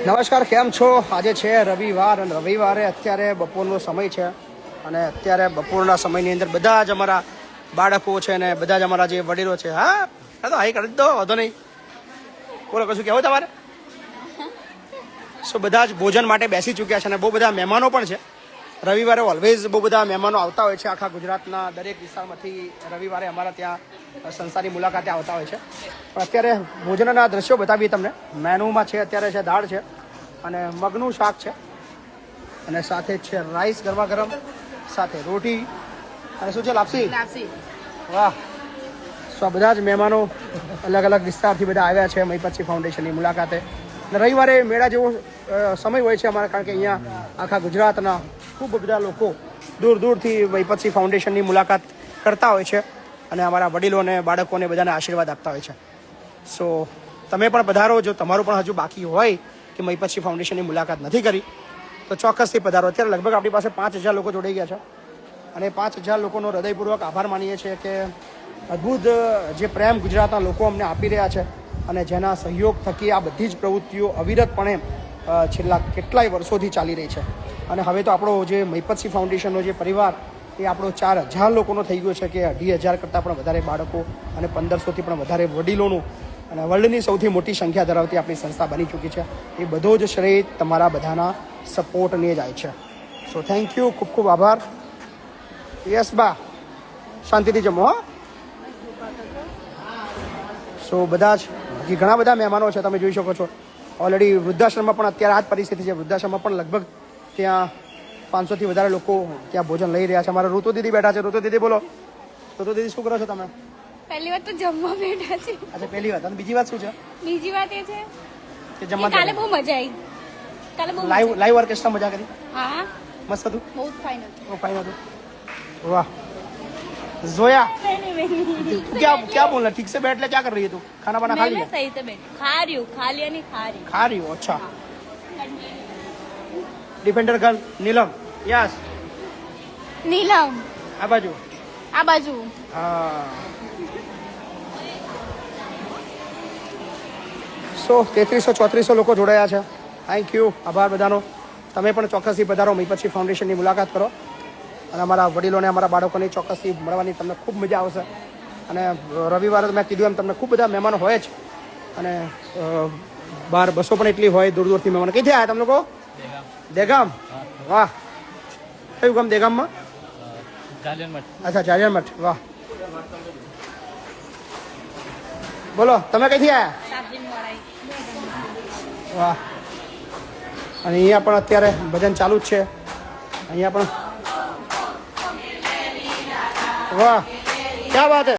નમસ્કાર, કેમ છો? આજે છે રવિવાર અને રવિવારે અત્યારે બપોરનો સમય છે અને અત્યારે બપોરના સમયની અંદર બધા જ અમારા બાળકો છે ને બધા જ અમારા જે વડીલો છે. હા તો હાઈ કરી દો, વાંધો નહીં. બોલો, કશું કહેવું તમારે? સો બધા જ ભોજન માટે બેસી ચૂક્યા છે અને બહુ બધા મહેમાનો પણ છે. રવિવારે ઓલવેઝ બહુ બધા મહેમાનો આવતા હોય છે. આખા ગુજરાતના દરેક વિસ્તારમાંથી રવિવારે અમારા ત્યાં સંસ્થાની મુલાકાતે આવતા હોય છે. પણ અત્યારે ભોજનના દ્રશ્યો બતાવીએ તમને. મેનુમાં છે અત્યારે છે દાળ છે અને મગનું શાક છે અને સાથે જ છે રાઈસ ગરમા ગરમ, સાથે રોટી અને શું છે, લાપસી. વાહ! સો આ બધા જ મહેમાનો અલગ અલગ વિસ્તારથી બધા આવ્યા છે મહીપતસિંહ ફાઉન્ડેશનની મુલાકાતે. અને રવિવારે મેળા જેવો સમય હોય છે અમારા, કારણ કે અહીંયા આખા ગુજરાતના ખૂબ બધા લોકો દૂર દૂરથી મહીપતસિંહ ફાઉન્ડેશનની મુલાકાત કરતા હોય છે અને અમારા વડીલોને, બાળકોને બધાને આશીર્વાદ આપતા હોય છે. સો તમે પણ પધારો. જો તમારું પણ હજુ બાકી હોય કે મહીપતસિંહ ફાઉન્ડેશનની મુલાકાત નથી કરી તો ચોક્કસથી પધારો. અત્યારે લગભગ આપણી પાસે 5000 લોકો જોડાઈ ગયા છે અને 5000 લોકોનો હૃદયપૂર્વક આભાર માનીએ છીએ કે અદ્ભુત જે પ્રેમ ગુજરાતના લોકો અમને આપી રહ્યા છે અને જેના સહયોગ થકી આ બધી જ પ્રવૃત્તિઓ અવિરતપણે છેલ્લા કેટલાય વર્ષોથી ચાલી રહી છે. અને હવે તો આપણો જે મહીપતસિંહ ફાઉન્ડેશનનો જે પરિવાર એ આપણો 4000 લોકોનો થઈ ગયો છે, કે 2,500 કરતાં પણ વધારે બાળકો અને 1500થી પણ વધારે વડીલોનું અને વર્લ્ડની સૌથી મોટી સંખ્યા ધરાવતી આપણી સંસ્થા બની ચૂકી છે. એ બધો જ શ્રેય તમારા બધાના સપોર્ટને જાય છે. સો થેન્ક યુ, ખૂબ ખૂબ આભાર. યસ બા, શાંતિથી જમો. હા, સો બધા જ હજી ઘણા બધા મહેમાનો છે, તમે જોઈ શકો છો. ઓલરેડી વૃદ્ધાશ્રમમાં પણ અત્યારે આ જ પરિસ્થિતિ છે. વૃદ્ધાશ્રમમાં પણ લગભગ ત્યાં 500થી વધારે લોકો ત્યાં ભોજન લઈ રહ્યા છે. અમારા ઋતુ દીદી બેઠા છે. ઋતુ દીદી બોલો. ઋતુ દીદી, શું કરો છો તમે? પહેલી વાત તો જમવા બેઠા છે. અચ્છા, પહેલી વાત. અને બીજી વાત શું છે? બીજી વાત એ છે કે જમવા કાલે બહુ મજા આવી. કાલે બહુ લાઈવ ઓર્કેસ્ટ્રા મજા કરી. હા, મસ્ત હતું. બહુ ફાઇન હતું. બહુ ફાઇન હતું. वाह जोया, क्या बोलना? ठीक से बैठ ले. क्या कर रही है तू? खाना बना खा लिया? सही से बैठ. खा रही हूँ. खा लिया नहीं, खा रही. खा रही हो? अच्छा. डिफेंडर गर्ल नीलम. यस, नीलम आ बाजू. આ બાજુ. હા. સો 3300-3400 લોકો જોડાયા છે. થેન્ક યુ, આભાર બધાનો. તમે પણ ચોક્કસથી પધારો, મહીપતસિંહ ફાઉન્ડેશનની મુલાકાત કરો અને અમારા વડીલોને, અમારા બાળકોને ચોક્કસથી મળવાની તમને ખૂબ મજા આવશે. અને રવિવારે મેં કીધું એમ તમને ખૂબ બધા મહેમાનો હોય જ અને બહાર બસો પણ એટલી હોય, દૂર દૂરથી મહેમાનો. ક્યાંથી આવ્યા તમે લોકો? દેગામ. વાહ! કયું ગામ દેગામમાં? અચ્છા, જાલિયન મઠ. વાહ! બોલો, તમે કઈથી આવ્યા? વાહ! અને અહીંયા પણ અત્યારે ભજન ચાલુ જ છે. અહીંયા પણ વાહ, ક્યા બાત હે.